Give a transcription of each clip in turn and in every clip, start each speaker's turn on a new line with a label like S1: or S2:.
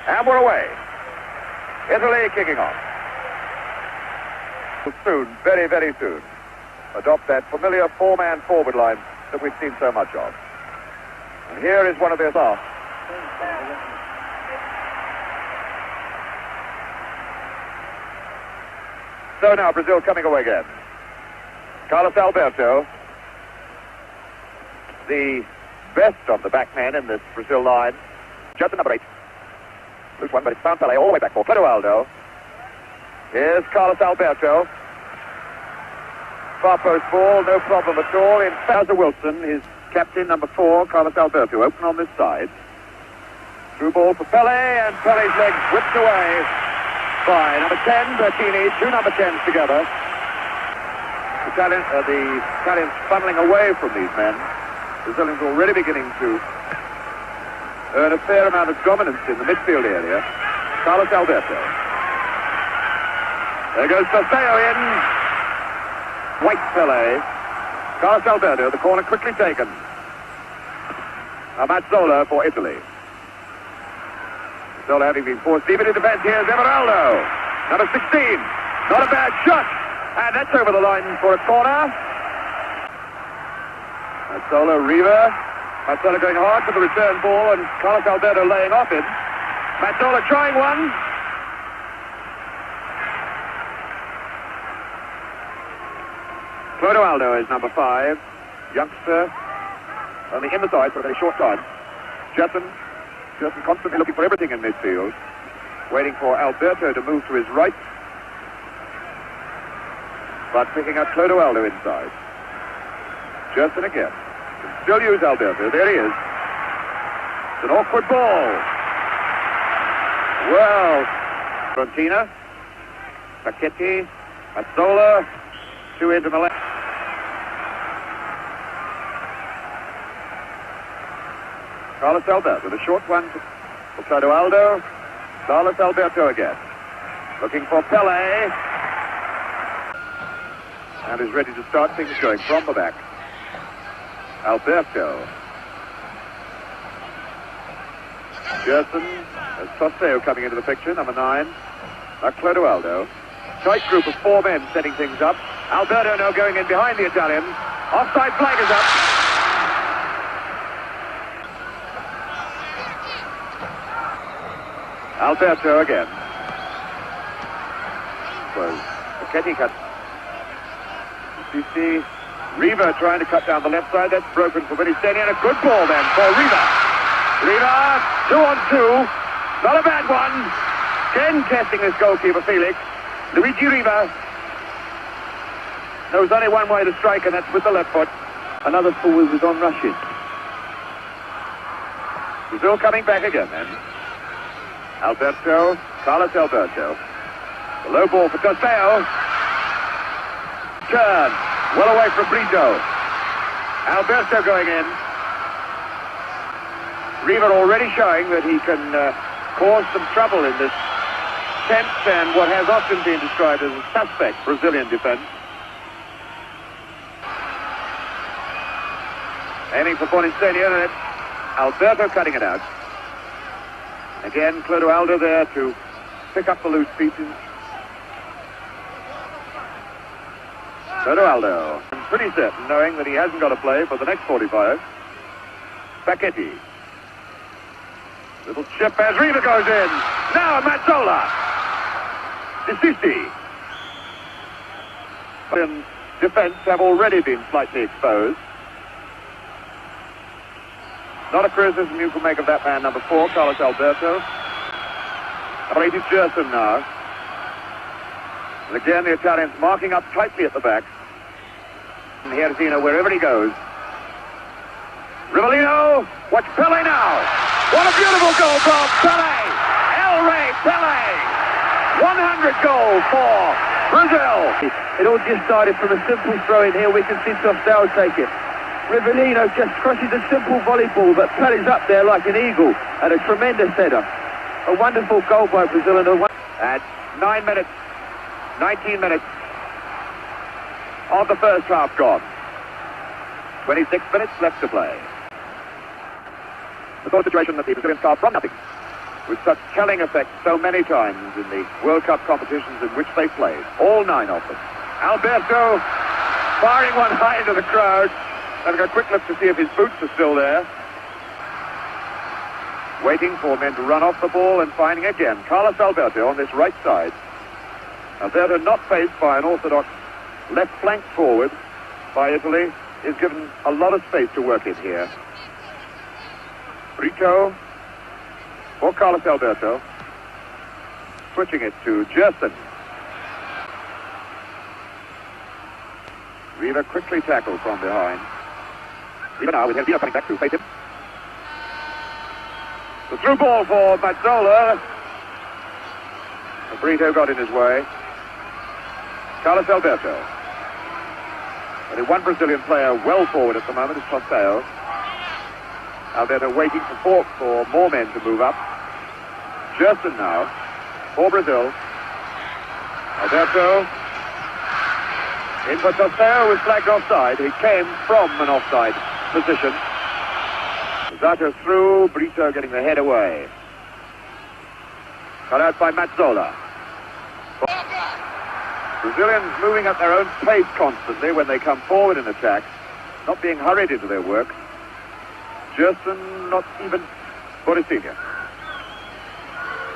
S1: And we're away. Italy kicking off. Soon, very, very soon, adopt that familiar four-man forward line that we've seen so much of. And here is one of their staff. So now Brazil coming away again. Carlos Alberto, the best of the backmen in this Brazil line. Just number 8. Loose one, but it's found Pelé all the way back for Clodoaldo. Here's Carlos Alberto. Far post ball, no problem at all. In Fauser Wilson, his captain, number 4, Carlos Alberto, open on this side. Through ball for Pelé, and Pelé's leg whipped away by number 10, Bertini, 2 number 10s together. The Italians funneling away from these men. Brazilians already beginning to earn a fair amount of dominance in the midfield area. Carlos Alberto. There goes Torres in. White Pelé. Carlos Alberto, the corner quickly taken. Mazzola for Italy. Mazzola having been forced deep into defense. Here's Everaldo. Number 16. Not a bad shot. And that's over the line for a corner. Mazzola, Riva. Mazzola going hard for the return ball, and Carlos Alberto laying off him. Mazzola trying one. Clodoaldo is number 5. Youngster. Only in the side for a very short time. Jetson constantly looking for everything in midfield. Waiting for Alberto to move to his right. But picking up Clodoaldo inside. Jetson again. Can still use Alberto. There he is. It's an awkward ball. Well, Frontina, Paquetti, Mazzola, 2 into the left. Carlos Alberto with a short one for Clodoaldo. Carlos Alberto again. Looking for Pelé. And is ready to start things going from the back. Alberto. Gerson. There's Toseo coming into the picture, number 9. Clodoaldo. Tight group of 4 men setting things up. Alberto now going in behind the Italians. Offside flag is up. Alberto again. So, Paquetti cut. You see Riva trying to cut down the left side. That's broken for Vinicius, and a good ball then for Riva. Riva, 2 on 2. Not a bad one. Again testing this goalkeeper, Felix. Luigi Riva. There's only one way to strike, and that's with the left foot. Another forward was on rushing. Brazil coming back again then. Alberto, Carlos Alberto. The low ball for Toseo. Turn, well away from Brito. Alberto going in. Riva already showing that he can cause some trouble in this tense and what has often been described as a suspect Brazilian defense. Aiming for Boninsenia, and it's Alberto cutting it out. Again, Clodoaldo there to pick up the loose pieces. Clodoaldo, I'm pretty certain, knowing that he hasn't got to play for the next 45. Paquetti. Little chip as Riva goes in. Now Mazzola. Disisti. Defense have already been slightly exposed. Not a criticism you can make of that man, number 4, Carlos Alberto. Number 8 is Gerson now. And again, the Italians marking up tightly at the back. And here's Zeno wherever he goes. Rivellino, watch Pelé now. What a beautiful goal from Pelé. El Rey Pelé. 100 goals for Brazil.
S2: It all just started from a simple throw in here. We can see Toseo take it. Rivellino just crushes a simple volleyball, but Pelé's up there like an eagle, and a tremendous header. A wonderful goal by Brazil.
S1: At 19 minutes of the first half gone. 26 minutes left to play. The sort of situation that the Brazilians carved from nothing. with such telling effect so many times in the World Cup competitions in which they played. All 9 of them. Alberto firing one high into the crowd, having a quick look to see if his boots are still there. Waiting for men to run off the ball and finding again Carlos Alberto on this right side. Alberto, not faced by an orthodox left flank forward by Italy, is given a lot of space to work in here. Brito for Carlos Alberto. Switching it to Gerson. Riva quickly tackled from behind. Riva now with Herbino coming back to face him. The through ball for Mazzola. Brito got in his way. Carlos Alberto. Only one Brazilian player well forward at the moment is Torres. Alberto waiting for more men to move up. Gerson now for Brazil. Alberto in for Torres, was flagged offside. He came from an offside position. Zato through, Brito getting the head away. Cut out by Mazzola. Brazilians moving at their own pace constantly when they come forward in attack, not being hurried into their work. Gerson, not even Boricina.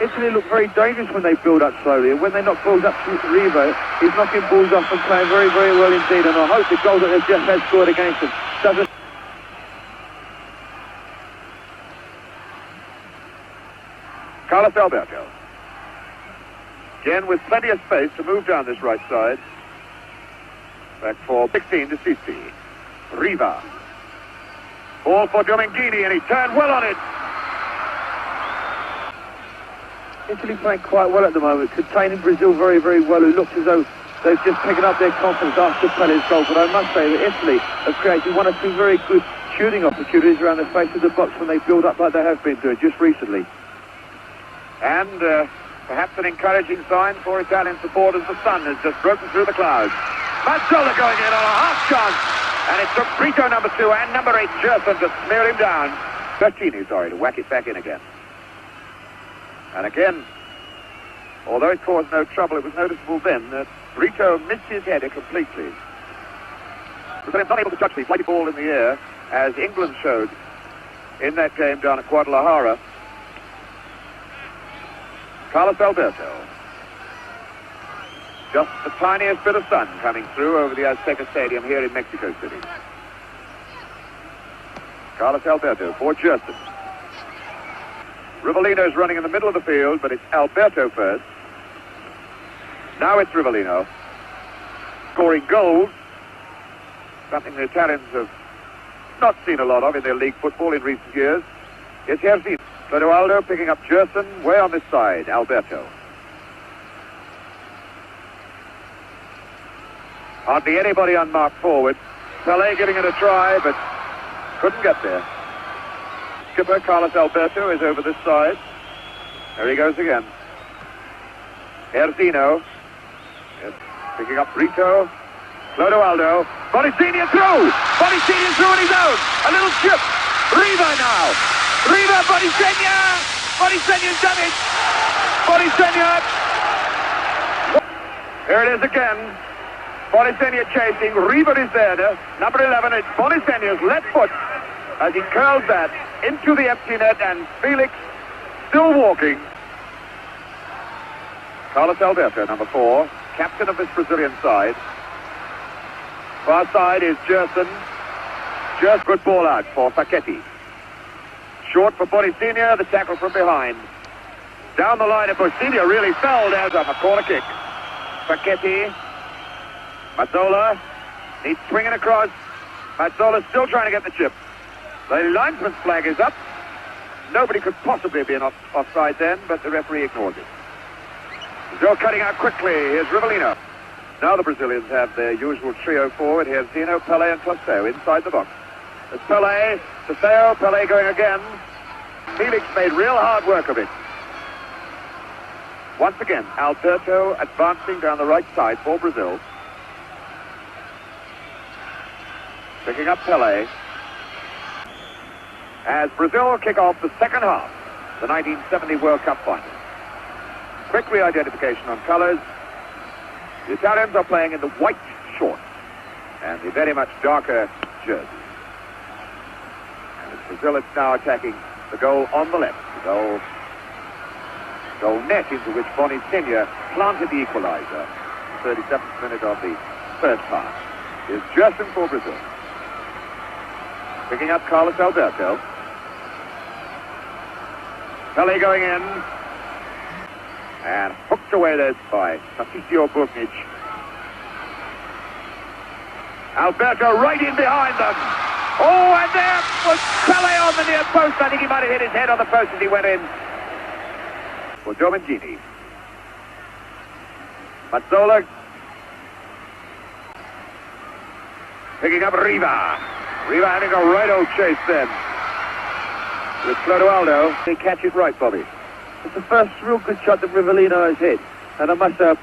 S2: Italy look very dangerous when they build up slowly, and when they knock balls up to Riva, he's knocking balls off and playing very, very well indeed, and I hope the goal that they've just had scored against them doesn't...
S1: Carlos Alberto. Again with plenty of space to move down this right side. Back for 16 to Sisi. Riva. Ball for Dominguini, and he turned well on it.
S2: Italy playing quite well at the moment, containing Brazil very, very well, who looks as though they've just picking up their confidence after Pele's goal. But I must say that Italy have created one or two very good shooting opportunities around the face of the box when they build up like they have been doing just recently.
S1: And perhaps an encouraging sign for Italian supporters. The sun has just broken through the clouds. Mazzola going in on a half chance. And it took Brito number 2 and number 8 Gerson to smear him down. Bertini, sorry, to whack it back in again. And again, although it caused no trouble, it was noticeable then that Brito missed his header completely. Brazilians not able to touch the flighty ball in the air, as England showed in that game down at Guadalajara. Carlos Alberto. Just the tiniest bit of sun coming through over the Azteca Stadium here in Mexico City. Carlos Alberto for Gerson. Rivellino's running in the middle of the field, but it's Alberto first. Now it's Rivellino. Scoring goals. Something the Italians have not seen a lot of in their league football in recent years. It's Herzino. Clodoaldo picking up Gerson way on this side. Alberto. Hardly anybody unmarked forward. Pelé giving it a try, but couldn't get there. Skipper Carlos Alberto is over this side. There he goes again. Herzino. Yes, picking up Brito. Clodoaldo. Boricina through! Boricina through on his own! A little chip! Riva now! Riva, Boricina! Boricina's done it! Boricina! Here it is again. Boricina chasing. Riva is there. Number 11, it's Boricina's left foot as he curls that into the empty net, and Felix still walking. Carlos Alberto, number 4, captain of this Brazilian side. Far side is Gerson. Just good ball out for Facchetti. Short for Boricina, the tackle from behind. Down the line, and Boricina really fell down on a corner kick. Facchetti. Mazzola. He's swinging across. Mazzola still trying to get the chip. The linesman's flag is up. Nobody could possibly be an offside then, but the referee ignores it. Brazil cutting out quickly. Here's Rivellino. Now the Brazilians have their usual trio forward. Here's Zeno, Pelé, and Toseo inside the box. There's Pelé, Toseo, Pelé going again. Felix made real hard work of it. Once again, Alberto advancing down the right side for Brazil. Picking up Pelé. As Brazil kick off the second half. the 1970 World Cup final. Quick re-identification on colours. The Italians are playing in the white shorts and the very much darker jerseys. And it's Brazil is now attacking the goal on the left. The goal net into which Bonnie Senior planted the equaliser. 37th minute of the first half. Is Gerson for Brazil. Picking up Carlos Alberto. Pele going in. And hooked away there by Patricio Burnic. Alberto right in behind them. Oh, and there was Pele on the near post. I think he might have hit his head on the post as he went in. For Domingini. Mazzola. Picking up Riva. Riva having a right old chase then. With Clodoaldo. They catch it right, Bobby.
S2: It's the first real good shot that Rivellino has hit. And I must say,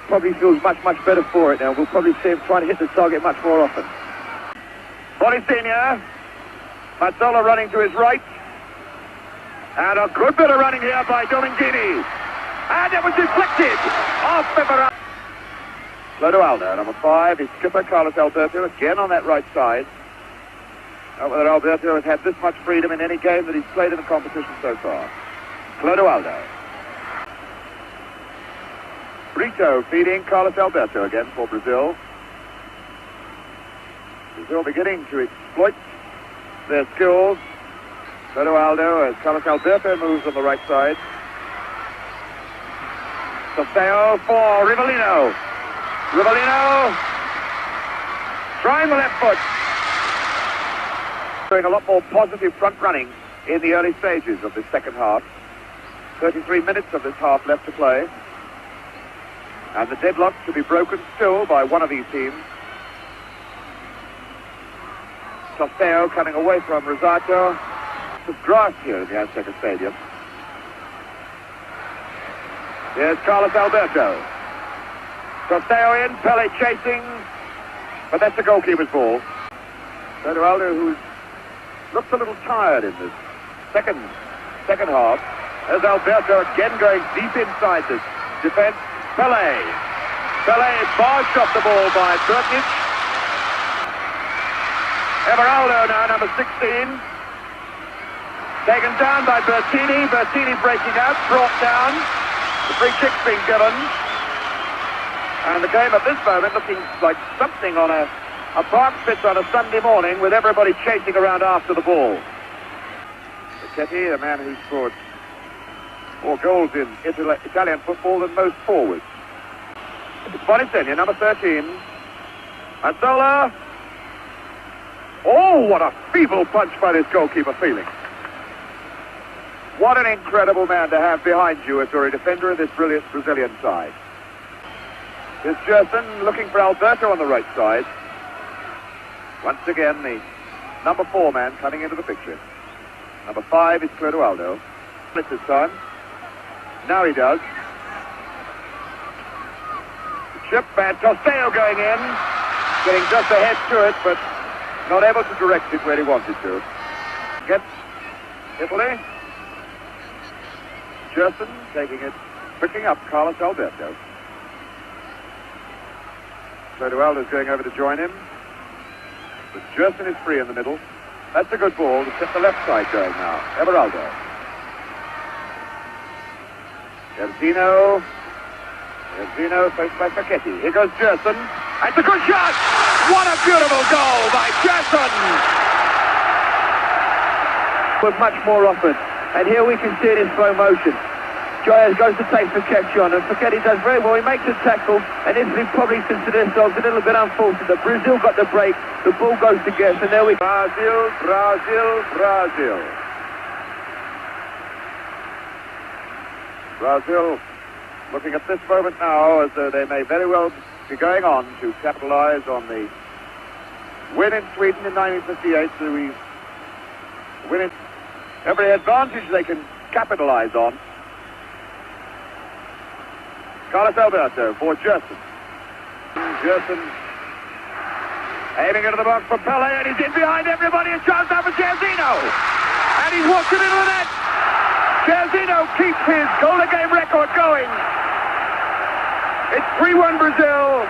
S2: probably feels much, much better for it now. We'll probably see him trying to hit the target much more often.
S1: Senior. Mazzola running to his right. And a good bit of running here by Domingini. And it was deflected off Pepper. Clodoaldo, number 5, his skipper Carlos Alberto, again on that right side. Not whether Alberto has had this much freedom in any game that he's played in the competition so far. Clodoaldo. Brito feeding Carlos Alberto again for Brazil. Brazil beginning to exploit their skills. Clodoaldo as Carlos Alberto moves on the right side. Sofeo for Rivellino. Rivellino trying the left foot. Doing a lot more positive front running in the early stages of this second half. 33 minutes of this half left to play. And the deadlock to be broken still by one of these teams. Sofeo coming away from Rosato. There's grass here in the Azteca Stadium. Here's Carlos Alberto. Sofeo in, Pele chasing, but that's the goalkeeper's ball. Clodoaldo, who looks a little tired in this second half. There's Alberto again going deep inside this defense. Pele barged off the ball by Burnic. Everaldo now, number 16. Taken down by Bertini. Bertini breaking out, brought down. The free kick's being given. And the game at this moment looking like something on a park pitch on a Sunday morning with everybody chasing around after the ball. Pichetti, the man who scored more goals in Italian football than most forwards. It's Bonisenia, number 13. Mazzola. Oh, what a feeble punch by this goalkeeper, Felix. What an incredible man to have behind you if you're a defender of this brilliant Brazilian side. Here's Gerson looking for Alberto on the right side. Once again, the number 4 man coming into the picture. Number 5 is Clodoaldo. This time. Now he does. Chip and Sofeo going in. Getting just ahead to it, but not able to direct it where he wanted to. Gets Italy. Gerson taking it, picking up Carlos Alberto. Clodoaldo's going over to join him. But Gerson is free in the middle. That's a good ball to set the left side going now. Everaldo. Erzino faced by Facchetti. Here goes Gerson. That's a good shot! What a beautiful goal by Gerson!
S2: But much more often. And here we can see it in slow motion. Joyas goes to take Facchetti on, and Facchetti does very well. He makes a tackle, and Italy probably consider themselves a little bit unfortunate. Brazil got the break, the ball goes to Guess, and there we go.
S1: Brazil looking at this moment now as though they may very well be going on to capitalize on the win in Sweden in 1958. So we win it. Every advantage they can capitalize on. Carlos Alberto for Gerson. Gerson aiming into the box for Pele, and he's in behind everybody. A chance now for Giardino. And he's walked it into the net. Jairzinho keeps his goal game record going. It's 3-1 Brazil.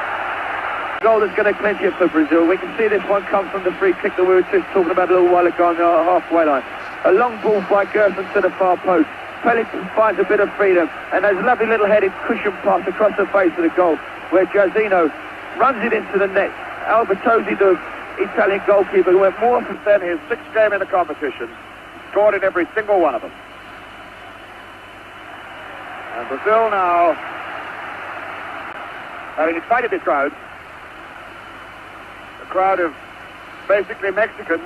S2: Goal that's going to clinch it for Brazil. We can see this one come from the free kick that we were just talking about a little while ago on the halfway line. A long ball by Gerson to the far post. Pelican finds a bit of freedom, and there's a lovely little headed cushion pass across the face of the goal, where Jairzinho runs it into the net. Alberto, the Italian goalkeeper, who went more
S1: than his sixth game in the competition, scored in every single one of them. And Brazil now having excited the crowd. A crowd of basically Mexican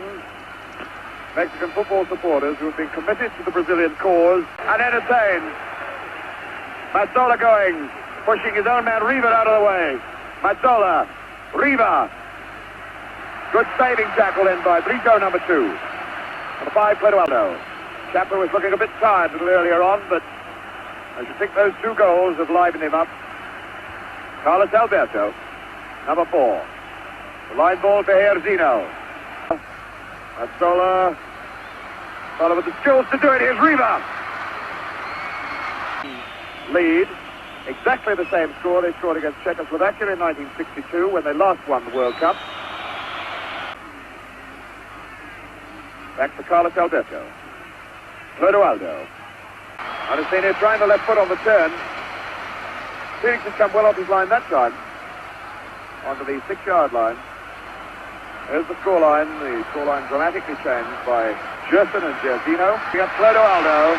S1: football supporters who have been committed to the Brazilian cause and entertained. Mazzola going, pushing his own man Riva out of the way. Mazzola, Riva. Good saving tackle then by Brito, number 2. Number 5, Clodoaldo. Chapman was looking a bit tired a little earlier on, but I should think those 2 goals have livened him up. Carlos Alberto, number 4. The line ball to Jairzinho. Mazzola, fellow with the skills to do it. Here's Riva. Lead. Exactly the same score they scored against Czechoslovakia in 1962 when they last won the World Cup. Back to Carlos Alberto. Clodoaldo. Adesanya trying the left foot on the turn. Felix has come well off his line that time. Onto the 6-yard line. There's the scoreline. The scoreline dramatically changed by Gerson and Jairzinho. We got Clodoaldo.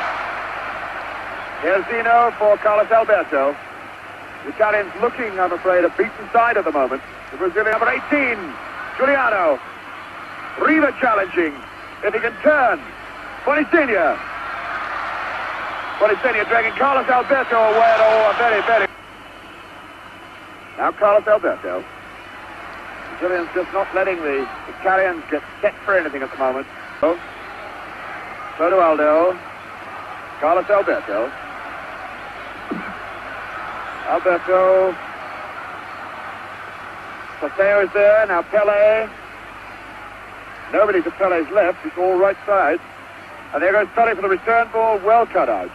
S1: Jairzinho for Carlos Alberto. The Italians looking, I'm afraid, a beaten side at the moment. The Brazilian number 18, Giuliano. Riva challenging. If he can turn. Bonicenia dragging Carlos Alberto away at all. Very. Now Carlos Alberto. Brazilians just not letting the Italians get set for anything at the moment. Clodoaldo. Carlos Alberto. Alberto. Paseo is there. Now Pele. Nobody to Pele's left. It's all right side. And there goes Pele for the return ball. Well cut out.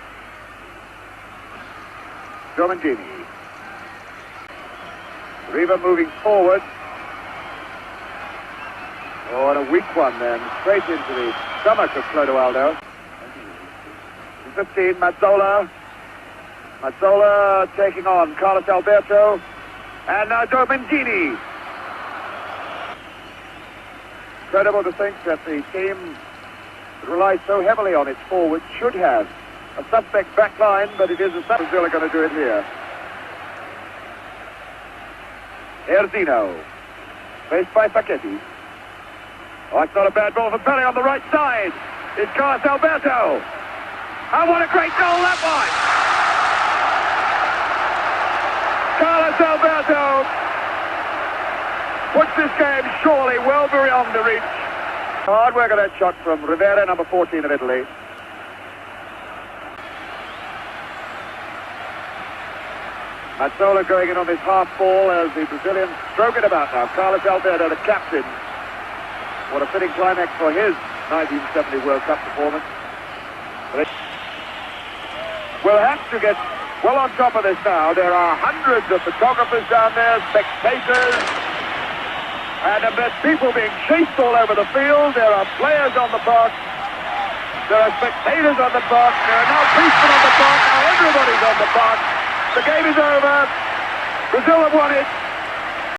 S1: Domangini. Riva moving forward. Oh, and a weak one then. Straight into the stomach of Clodoaldo. 15, Mazzola. Mazzola taking on Carlos Alberto. And now Domangini. Incredible to think that the team that relies so heavily on its forwards should have a suspect back line, but it is a Brazil are going to do it here. Jairzinho, faced by Facchetti. Oh, it's not a bad ball for Pele on the right side. It's Carlos Alberto. And what a great goal that was! Carlos Alberto puts this game surely well beyond the reach. Hard work at that shot from Rivera, number 14 of Italy. Mazzola going in on this half ball as the Brazilians stroke it about now. Carlos Alberto, the captain. What a fitting climax for his 1970 World Cup performance. We'll have to get well on top of this now. There are hundreds of photographers down there, spectators, and there's people being chased all over the field. There are players on the park. There are spectators on the park. There are now policemen on the park. Now everybody's on the park. The game is over. Brazil have won it.